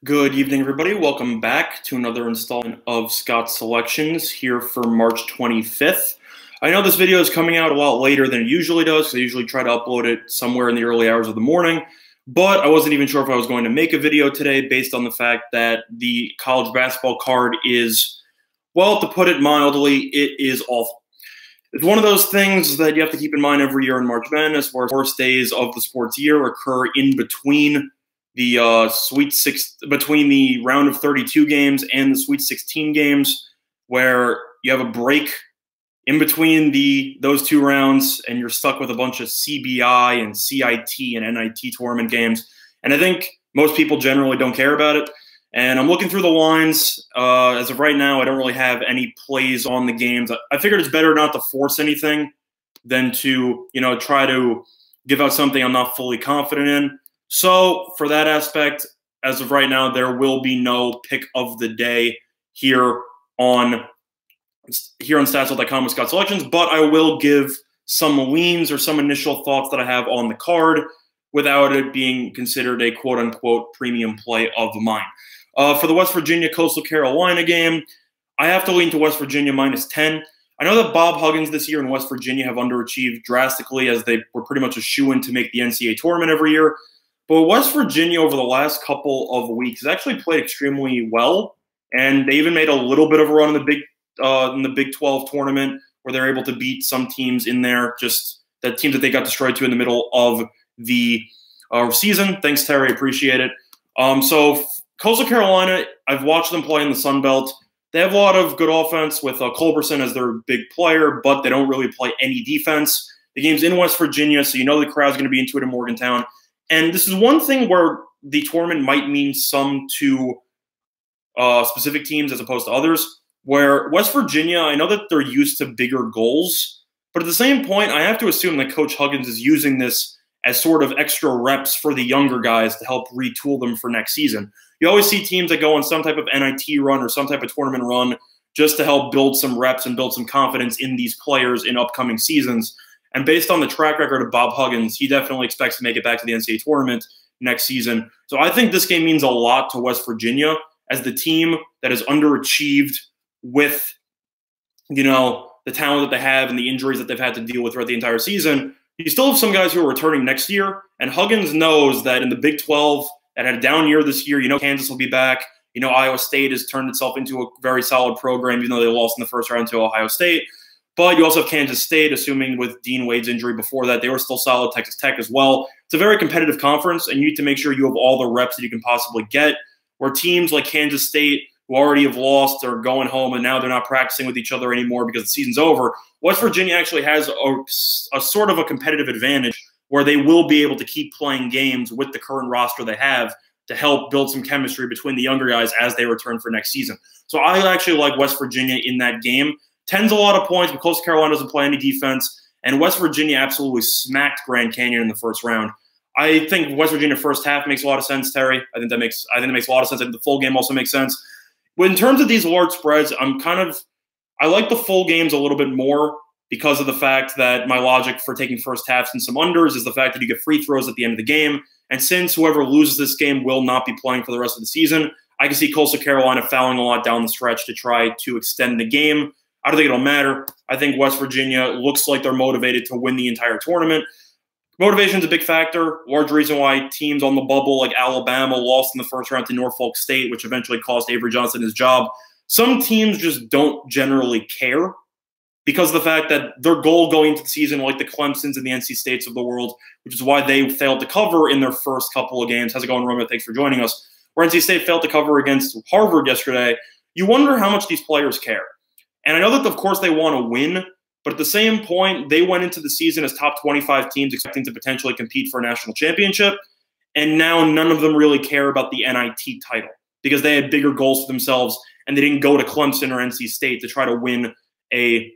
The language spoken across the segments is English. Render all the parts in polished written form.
Good evening, everybody. Welcome back to another installment of Scott's Selections here for March 25th. I know this video is coming out a lot later than it usually does, because I usually try to upload it somewhere in the early hours of the morning, but I wasn't even sure if I was going to make a video today based on the fact that the college basketball card is, well, to put it mildly, it is awful. It's one of those things that you have to keep in mind every year in March Madness, where the worst days of the sports year occur in between the between the round of 32 games and the Sweet 16 games, where you have a break in between those two rounds, and you're stuck with a bunch of CBI and CIT and NIT tournament games. And I think most people generally don't care about it. And I'm looking through the lines. As of right now, I don't really have any plays on the games. I figured it's better not to force anything than to, try to give out something I'm not fully confident in. So for that aspect, as of right now, there will be no pick of the day here on Stats.com with Scott Selections, but I will give some leans or some initial thoughts that I have on the card without it being considered a quote-unquote premium play of mine. For the West Virginia-Coastal Carolina game, I have to lean to West Virginia -10. I know that Bob Huggins this year in West Virginia have underachieved drastically, as they were pretty much a shoo-in to make the NCAA tournament every year. But West Virginia over the last couple of weeks has actually played extremely well, and they even made a little bit of a run in the Big 12 tournament, where they're able to beat some teams in there, just the teams that they got destroyed to in the middle of the season. Thanks, Terry. Appreciate it. So Coastal Carolina, I've watched them play in the Sun Belt. They have a lot of good offense with Culberson as their big player, but they don't really play any defense. The game's in West Virginia, so the crowd's going to be into it in Morgantown. And this is one thing where the tournament might mean some to specific teams as opposed to others, where West Virginia, I know that they're used to bigger goals, but at the same point, I have to assume that Coach Huggins is using this as sort of extra reps for the younger guys to help retool them for next season. You always see teams that go on some type of NIT run or some type of tournament run just to help build some reps and build some confidence in these players in upcoming seasons. And based on the track record of Bob Huggins, he definitely expects to make it back to the NCAA tournament next season. So I think this game means a lot to West Virginia as the team that has underachieved with, the talent that they have and the injuries that they've had to deal with throughout the entire season. You still have some guys who are returning next year, and Huggins knows that in the Big 12 that had a down year this year, Kansas will be back. Iowa State has turned itself into a very solid program, even though they lost in the first round to Ohio State. But you also have Kansas State, assuming with Dean Wade's injury before that, they were still solid. Texas Tech as well. It's a very competitive conference, and you need to make sure you have all the reps that you can possibly get, where teams like Kansas State, who already have lost, are going home, and now they're not practicing with each other anymore because the season's over. West Virginia actually has a sort of a competitive advantage where they will be able to keep playing games with the current roster they have to help build some chemistry between the younger guys as they return for next season. So I actually like West Virginia in that game. 10's a lot of points, but Coastal Carolina doesn't play any defense, and West Virginia absolutely smacked Grand Canyon in the first round. I think West Virginia first half makes a lot of sense, Terry. I think it makes a lot of sense. I think the full game also makes sense. But in terms of these large spreads, I like the full games a little bit more because of the fact that my logic for taking first halves and some unders is the fact that you get free throws at the end of the game. And since whoever loses this game will not be playing for the rest of the season, I can see Coastal Carolina fouling a lot down the stretch to try to extend the game. I don't think it'll matter. I think West Virginia looks like they're motivated to win the entire tournament. Motivation is a big factor. Large reason why teams on the bubble like Alabama lost in the first round to Norfolk State, which eventually cost Avery Johnson his job. Some teams just don't generally care because of the fact that their goal going into the season, like the Clemsons and the NC States of the world, which is why they failed to cover in their first couple of games. How's it going, Roma? Thanks for joining us. Where NC State failed to cover against Harvard yesterday. You wonder how much these players care. And I know that, of course, they want to win, but at the same point, they went into the season as top 25 teams expecting to potentially compete for a national championship, and now none of them really care about the NIT title because they had bigger goals for themselves, and they didn't go to Clemson or NC State to try to win a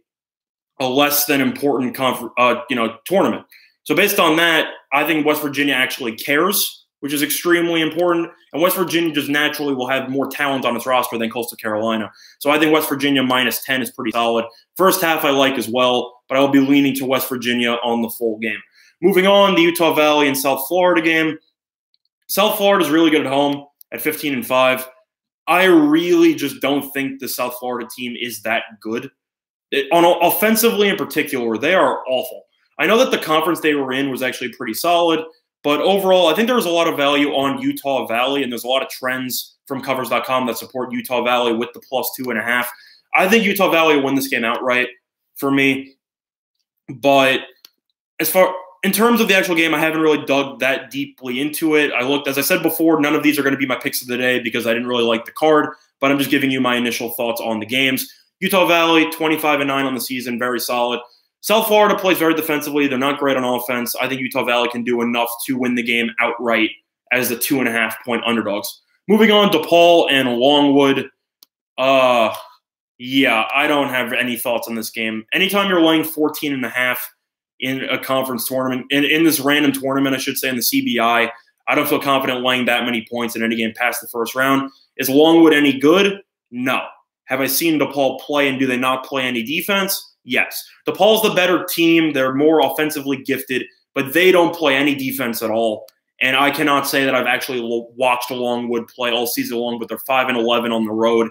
less than important tournament. So based on that, I think West Virginia actually cares, which is extremely important. And West Virginia just naturally will have more talent on its roster than Coastal Carolina. So I think West Virginia -10 is pretty solid. First half I like as well, but I will be leaning to West Virginia on the full game. Moving on, the Utah Valley and South Florida game. South Florida is really good at home. at 15-5. I really just don't think the South Florida team is that good. Offensively in particular, they are awful. I know that the conference they were in was actually pretty solid, but overall, I think there was a lot of value on Utah Valley, and there's a lot of trends from covers.com that support Utah Valley with the +2.5. I think Utah Valley will win this game outright for me. But in terms of the actual game, I haven't really dug that deeply into it. As I said before, none of these are going to be my picks of the day because I didn't really like the card, but I'm just giving you my initial thoughts on the games. Utah Valley, 25-9 on the season, very solid. South Florida plays very defensively. They're not great on offense. I think Utah Valley can do enough to win the game outright as the 2.5-point underdogs. Moving on, DePaul and Longwood. Yeah, I don't have any thoughts on this game. Anytime you're laying 14.5 in a conference tournament, in this random tournament, I should say, in the CBI, I don't feel confident laying that many points in any game past the first round. Is Longwood any good? No. Have I seen DePaul play, and do they not play any defense? Yes. DePaul's the better team. They're more offensively gifted, but they don't play any defense at all. And I cannot say that I've actually watched Longwood play all season long, but they're 5-11 on the road.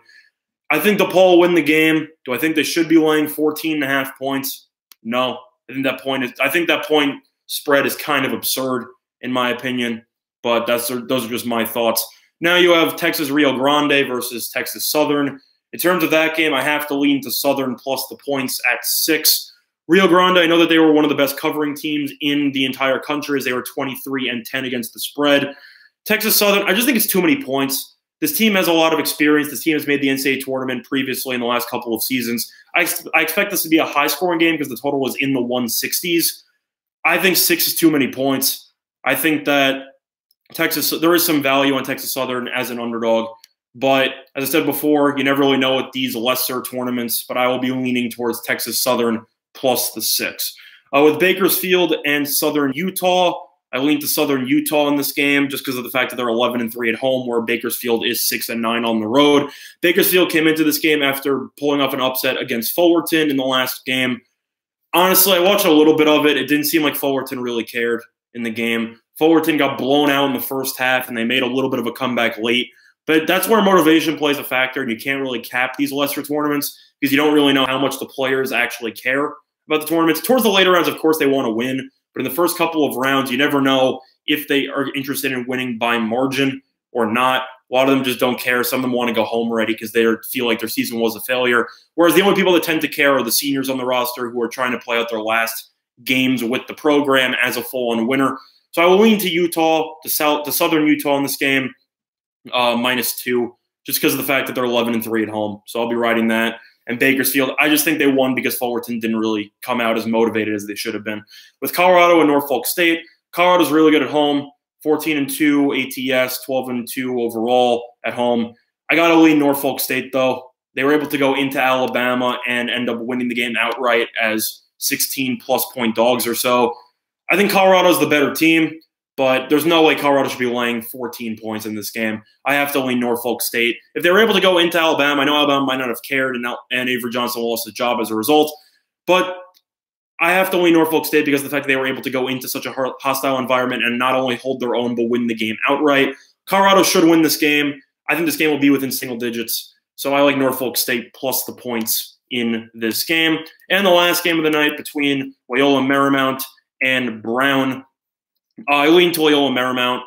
I think DePaul will win the game. Do I think they should be laying 14.5 points? No. I think that point spread is kind of absurd, in my opinion. But those are just my thoughts. Now you have Texas Rio Grande versus Texas Southern. In terms of that game, I have to lean to Southern plus the points at 6. Rio Grande, I know that they were one of the best covering teams in the entire country as they were 23-10 against the spread. Texas Southern, I just think it's too many points. This team has a lot of experience. This team has made the NCAA tournament previously in the last couple of seasons. I expect this to be a high-scoring game because the total was in the 160s. I think 6 is too many points. I think that there is some value on Texas Southern as an underdog. But as I said before, you never really know with these lesser tournaments, but I will be leaning towards Texas Southern plus the 6. With Bakersfield and Southern Utah, I lean to Southern Utah in this game just because of the fact that they're 11-3 at home, where Bakersfield is 6-9 on the road. Bakersfield came into this game after pulling off an upset against Fullerton in the last game. Honestly, I watched a little bit of it. It didn't seem like Fullerton really cared in the game. Fullerton got blown out in the first half, and they made a little bit of a comeback late. But that's where motivation plays a factor, and you can't really cap these lesser tournaments because you don't really know how much the players actually care about the tournaments. Towards the later rounds, of course, they want to win. But in the first couple of rounds, you never know if they are interested in winning by margin or not. A lot of them just don't care. Some of them want to go home already because they feel like their season was a failure. Whereas the only people that tend to care are the seniors on the roster who are trying to play out their last games with the program as a full-on winner. So I will lean to Utah, to Southern Utah in this game, -2, just because of the fact that they're 11-3 at home. So I'll be riding that. And Bakersfield, I just think they won because Fullerton didn't really come out as motivated as they should have been. With Colorado and Norfolk State, Colorado's really good at home, 14-2 ATS, 12-2 overall at home. I got to lean Norfolk State, though. They were able to go into Alabama and end up winning the game outright as 16-plus point dogs or so. I think Colorado's the better team, but there's no way Colorado should be laying 14 points in this game. I have to lean Norfolk State. If they were able to go into Alabama, I know Alabama might not have cared, and Avery Johnson lost his job as a result, but I have to lean Norfolk State because of the fact that they were able to go into such a hostile environment and not only hold their own, but win the game outright. Colorado should win this game. I think this game will be within single digits, so I like Norfolk State plus the points in this game. And the last game of the night between Loyola Marymount and Brown, I lean to Loyola Marymount,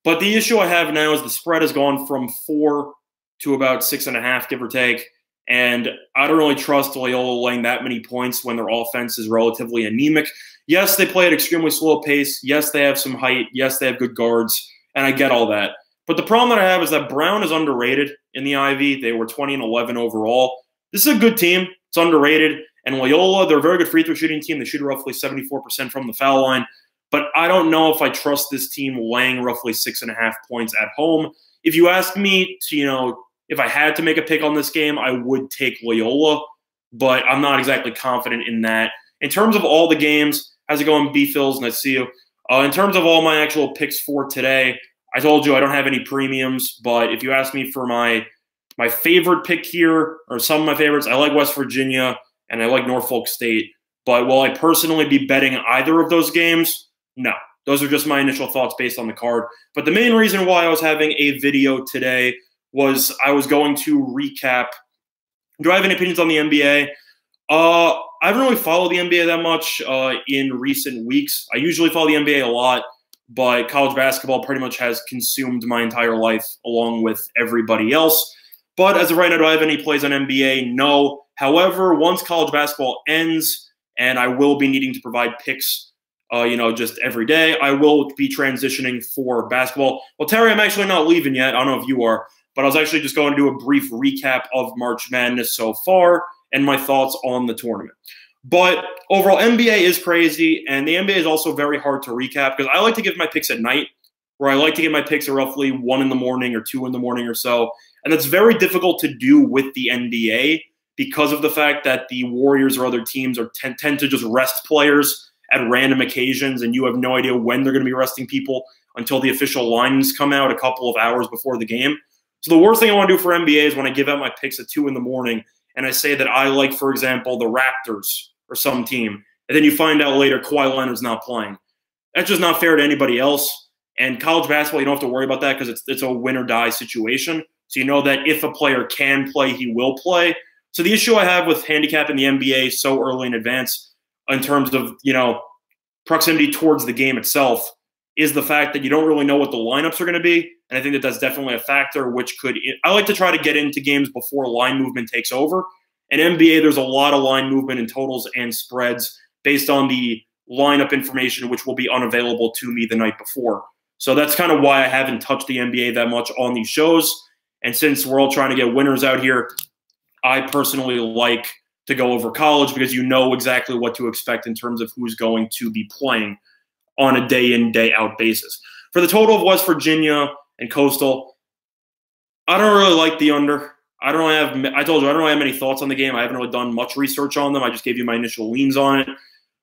but the issue I have now is the spread has gone from 4 to about 6.5, give or take, and I don't really trust Loyola laying that many points when their offense is relatively anemic. Yes, they play at extremely slow pace. Yes, they have some height. Yes, they have good guards, and I get all that. But the problem that I have is that Brown is underrated in the Ivy. They were 20-11 overall. This is a good team. It's underrated. And Loyola, they're a very good free throw shooting team. They shoot roughly 74% from the foul line. But I don't know if I trust this team laying roughly 6.5 points at home. If you ask me to, if I had to make a pick on this game, I would take Loyola, but I'm not exactly confident in that. In terms of all the games, how's it going, B-Phils? Nice to see you. In terms of all my actual picks for today, I told you I don't have any premiums, but if you ask me for my favorite pick here, or some of my favorites, I like West Virginia and I like Norfolk State. But will I personally be betting either of those games? No. Those are just my initial thoughts based on the card. But the main reason why I was having a video today was I was going to recap. Do I have any opinions on the NBA? I haven't really followed the NBA that much in recent weeks. I usually follow the NBA a lot, but college basketball pretty much has consumed my entire life along with everybody else. But as of right now, do I have any plays on NBA? No. However, once college basketball ends, and I will be needing to provide picks, just every day, I will be transitioning for basketball. Well, Terry, I'm actually not leaving yet. I don't know if you are, but I was actually just going to do a brief recap of March Madness so far and my thoughts on the tournament. But overall, NBA is crazy, and the NBA is also very hard to recap because I like to give my picks at night, where I like to get my picks at roughly 1 in the morning or 2 in the morning or so. And that's very difficult to do with the NBA because of the fact that the Warriors or other teams tend to just rest players at random occasions, and you have no idea when they're going to be resting people until the official lines come out a couple of hours before the game. So the worst thing I want to do for NBA is when I give out my picks at 2 in the morning and I say that I like, for example, the Raptors or some team, and then you find out later Kawhi Leonard's not playing. That's just not fair to anybody else. And college basketball, you don't have to worry about that because it's a win or die situation. So you know that if a player can play, he will play. So the issue I have with handicapping the NBA so early in advance in terms of, proximity towards the game itself is the fact that you don't really know what the lineups are going to be. And I think that that's definitely a factor I like to try to get into games before line movement takes over. In NBA, there's a lot of line movement in totals and spreads based on the lineup information, which will be unavailable to me the night before. So that's kind of why I haven't touched the NBA that much on these shows. And since we're all trying to get winners out here, I personally like to go over college because you know exactly what to expect in terms of who's going to be playing on a day-in, day-out basis. For the total of West Virginia and Coastal, I don't really like the under. I told you I don't really have many thoughts on the game. I haven't really done much research on them. I just gave you my initial leans on it.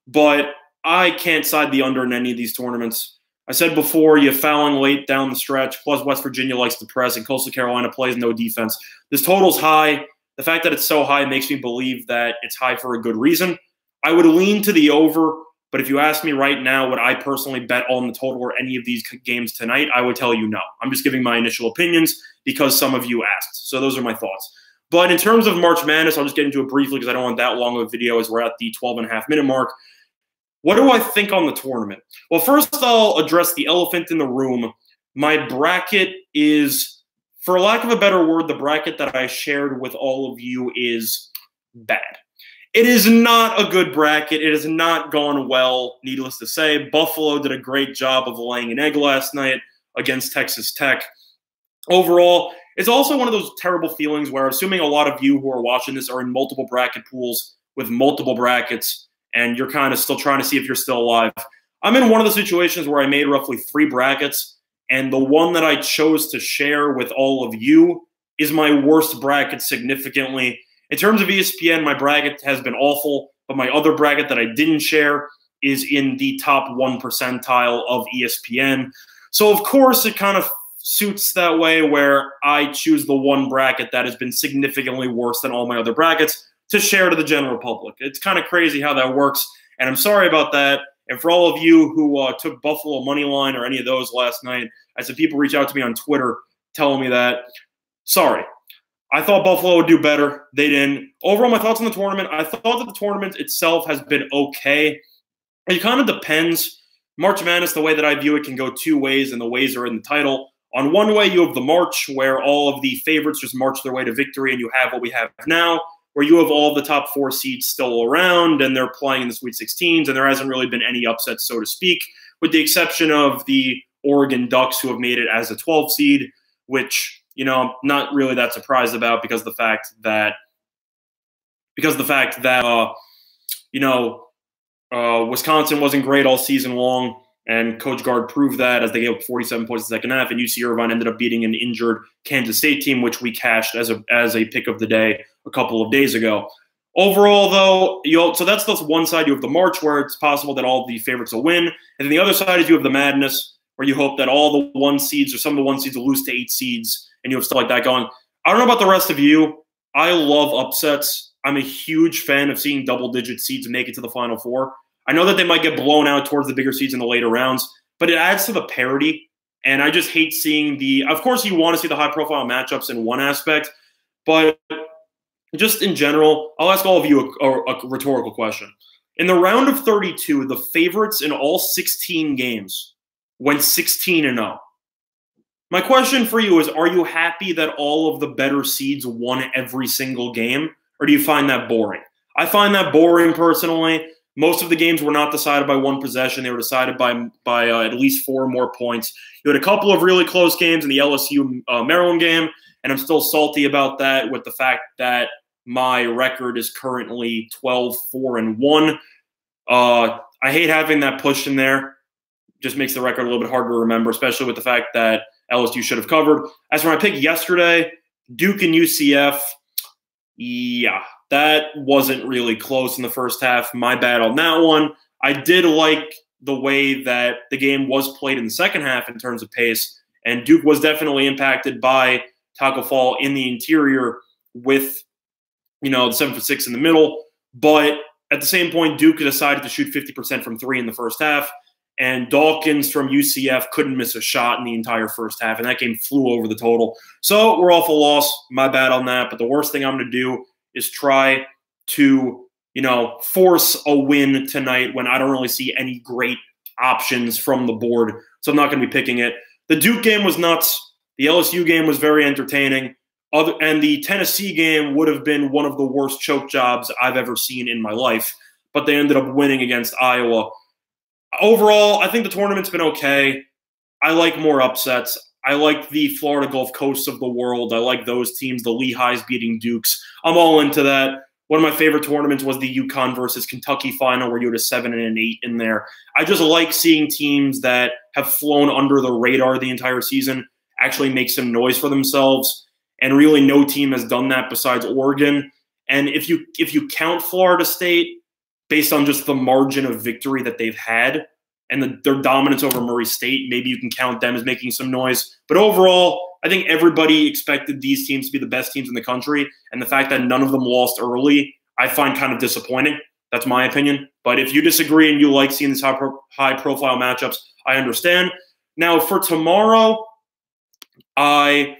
But I can't side the under in any of these tournaments. I said before, you're fouling late down the stretch, plus West Virginia likes to press, and Coastal Carolina plays no defense. This total's high. The fact that it's so high makes me believe that it's high for a good reason. I would lean to the over, but if you ask me right now, would I personally bet on the total or any of these games tonight, I would tell you no. I'm just giving my initial opinions because some of you asked. So those are my thoughts. But in terms of March Madness, I'll just get into it briefly because I don't want that long of a video as we're at the 12.5-minute mark. What do I think on the tournament? Well, first I'll address the elephant in the room. My bracket is, for lack of a better word, the bracket that I shared with all of you is bad. It is not a good bracket. It has not gone well, needless to say. Buffalo did a great job of laying an egg last night against Texas Tech. Overall, it's also one of those terrible feelings where, assuming a lot of you who are watching this are in multiple bracket pools with multiple brackets, and you're kind of still trying to see if you're still alive. I'm in one of the situations where I made roughly 3 brackets, and the one that I chose to share with all of you is my worst bracket significantly. In terms of ESPN, my bracket has been awful, but my other bracket that I didn't share is in the top 1 percentile of ESPN. So, of course, it kind of suits that way where I choose the one bracket that has been significantly worse than all my other brackets to share to the general public. It's kind of crazy how that works, and I'm sorry about that. And for all of you who took Buffalo money line or any of those last night, I said people reach out to me on Twitter telling me that. Sorry. I thought Buffalo would do better. They didn't. Overall, my thoughts on the tournament, I thought that the tournament itself has been okay. It kind of depends. March Madness, the way that I view it, can go 2 ways, and the ways are in the title. On one way, you have the March, where all of the favorites just march their way to victory, and you have what we have now, where you have all the top 4 seeds still around, and they're playing in the Sweet 16s, and there hasn't really been any upsets, so to speak, with the exception of the Oregon Ducks, who have made it as a 12 seed, which, I'm not really that surprised about because the fact that Wisconsin wasn't great all season long, and Coach Gard proved that as they gave up 47 points in the second half, and UC Irvine ended up beating an injured Kansas State team, which we cashed as a pick of the day a couple of days ago. Overall, though, so that's the one side. You have the March, where it's possible that all the favorites will win, and then the other side is you have the Madness, where you hope that all the 1 seeds or some of the 1 seeds will lose to 8 seeds, and you have stuff like that going. I don't know about the rest of you. I love upsets. I'm a huge fan of seeing double-digit seeds make it to the Final Four. I know that they might get blown out towards the bigger seeds in the later rounds, but it adds to the parity. And I just hate seeing of course, you want to see the high-profile matchups in one aspect, but just in general, I'll ask all of you a rhetorical question. In the round of 32, the favorites in all 16 games went 16-0. My question for you is, are you happy that all of the better seeds won every single game, or do you find that boring? I find that boring personally. Most of the games were not decided by one possession. They were decided by at least 4 more points. You had a couple of really close games in the LSU-Maryland game, and I'm still salty about that with the fact that my record is currently 12-4-1. I hate having that pushed in there. Just makes the record a little bit harder to remember, especially with the fact that LSU should have covered. As for my pick yesterday, Duke and UCF, yeah, that wasn't really close in the first half. My bad on that one. I did like the way that the game was played in the second half in terms of pace, and Duke was definitely impacted by Taco Fall in the interior with, the 7-for-6 in the middle. But at the same point, Duke decided to shoot 50% from 3 in the first half, and Dawkins from UCF couldn't miss a shot in the entire first half, and that game flew over the total. So we're off a loss. My bad on that. But the worst thing I'm going to do is try to, force a win tonight when I don't really see any great options from the board. So I'm not going to be picking it. The Duke game was nuts. The LSU game was very entertaining. And the Tennessee game would have been one of the worst choke jobs I've ever seen in my life. But they ended up winning against Iowa. Overall, I think the tournament's been okay. I like more upsets. I like the Florida Gulf Coasts of the world. I like those teams, the Lehighs beating Dukes. I'm all into that. One of my favorite tournaments was the UConn versus Kentucky final where you had a 7 and an 8 in there. I just like seeing teams that have flown under the radar the entire season actually make some noise for themselves. And really no team has done that besides Oregon. And if you count Florida State based on just the margin of victory that they've had and their dominance over Murray State, maybe you can count them as making some noise. But overall, I think everybody expected these teams to be the best teams in the country, and the fact that none of them lost early, I find kind of disappointing. That's my opinion. But if you disagree and you like seeing these high-profile matchups, I understand. Now, for tomorrow, I'll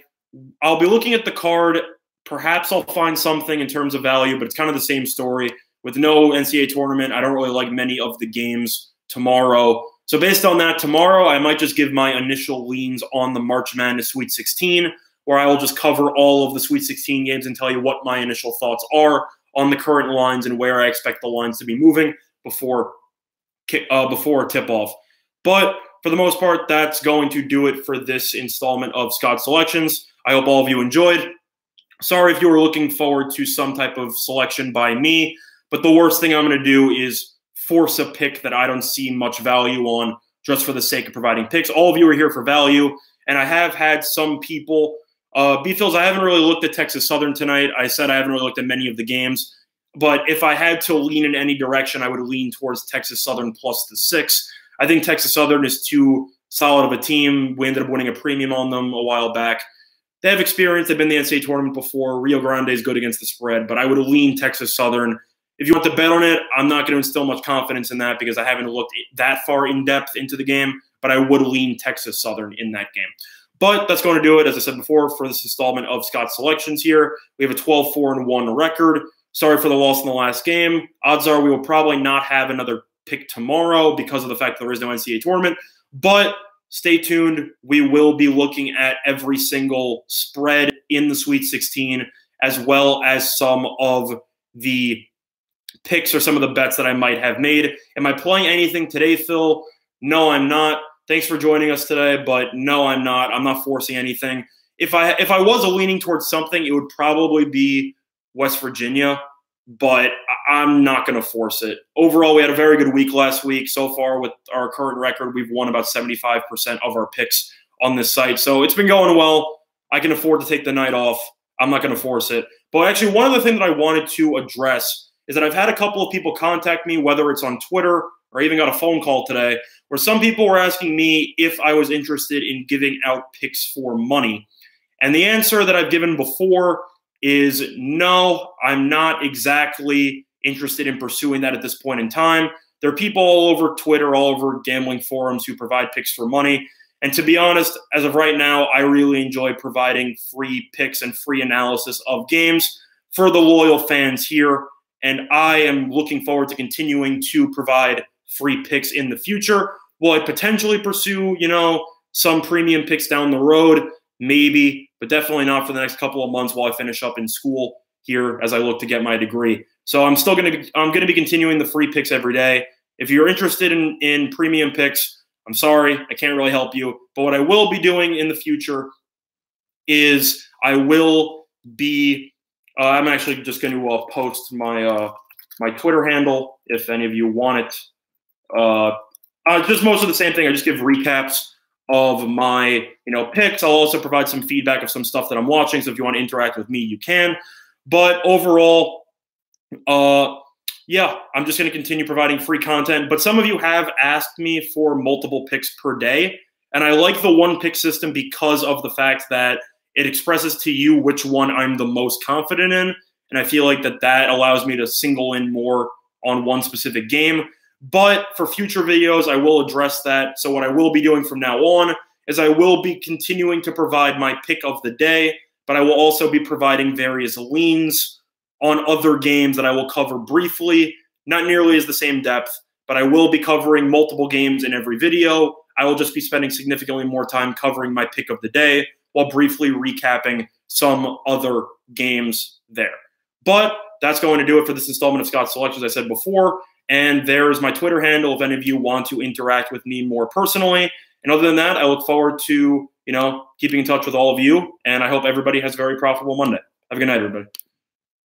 be looking at the card. Perhaps I'll find something in terms of value, but it's kind of the same story. With no NCAA tournament, I don't really like many of the games tomorrow. So based on that, tomorrow I might just give my initial leans on the March Madness Sweet 16, where I will just cover all of the Sweet 16 games and tell you what my initial thoughts are on the current lines and where I expect the lines to be moving before tip-off. But for the most part, that's going to do it for this installment of Scott Selections. I hope all of you enjoyed. Sorry if you were looking forward to some type of selection by me, but the worst thing I'm going to do is force a pick that I don't see much value on just for the sake of providing picks. All of you are here for value, and I have had some people B-Phils, I haven't really looked at Texas Southern tonight. I said I haven't really looked at many of the games. But if I had to lean in any direction, I would lean towards Texas Southern plus the 6. I think Texas Southern is too solid of a team. We ended up winning a premium on them a while back. They have experience. They've been in the NCAA tournament before. Rio Grande is good against the spread, but I would lean Texas Southern. If you want to bet on it, I'm not going to instill much confidence in that because I haven't looked that far in depth into the game, but I would lean Texas Southern in that game. But that's going to do it, as I said before, for this installment of Scott's Selections here. We have a 12-4-1 record. Sorry for the loss in the last game. Odds are we will probably not have another pick tomorrow because of the fact that there is no NCAA tournament. But stay tuned. We will be looking at every single spread in the Sweet 16, as well as some of the picks or some of the bets that I might have made. Am I playing anything today, Phil? No, I'm not. Thanks for joining us today, but no, I'm not. I'm not forcing anything. If I was leaning towards something, it would probably be West Virginia, but I'm not going to force it. Overall, we had a very good week last week. So far, with our current record, we've won about 75% of our picks on this site. So it's been going well. I can afford to take the night off. I'm not going to force it. But actually, one of the things that I wanted to address is that I've had a couple of people contact me, whether it's on Twitter or I even got a phone call today, where some people were asking me if I was interested in giving out picks for money. And the answer that I've given before is no, I'm not exactly interested in pursuing that at this point in time. There are people all over Twitter, all over gambling forums who provide picks for money. And to be honest, as of right now, I really enjoy providing free picks and free analysis of games for the loyal fans here. And I am looking forward to continuing to provide free picks in the future. Will I potentially pursue, some premium picks down the road? Maybe, but definitely not for the next couple of months while I finish up in school here as I look to get my degree. So I'm going to be continuing the free picks every day. If you're interested in premium picks, I'm sorry, I can't really help you. But what I will be doing in the future is I will be I'm actually just going to post my my Twitter handle if any of you want it. Just most of the same thing. I just give recaps of my picks. I'll also provide some feedback of some stuff that I'm watching. So if you want to interact with me, you can. But overall, yeah, I'm just going to continue providing free content. But some of you have asked me for multiple picks per day. And I like the one pick system because of the fact that it expresses to you which one I'm the most confident in. And I feel like that allows me to single in more on one specific game. But for future videos, I will address that. So what I will be doing from now on is I will be continuing to provide my pick of the day, but I will also be providing various leans on other games that I will cover briefly, not nearly as the same depth, but I will be covering multiple games in every video. I will just be spending significantly more time covering my pick of the day while briefly recapping some other games there. But that's going to do it for this installment of Scott's Selections, as I said before. And there is my Twitter handle if any of you want to interact with me more personally. And other than that, I look forward to, keeping in touch with all of you. And I hope everybody has a very profitable Monday. Have a good night, everybody.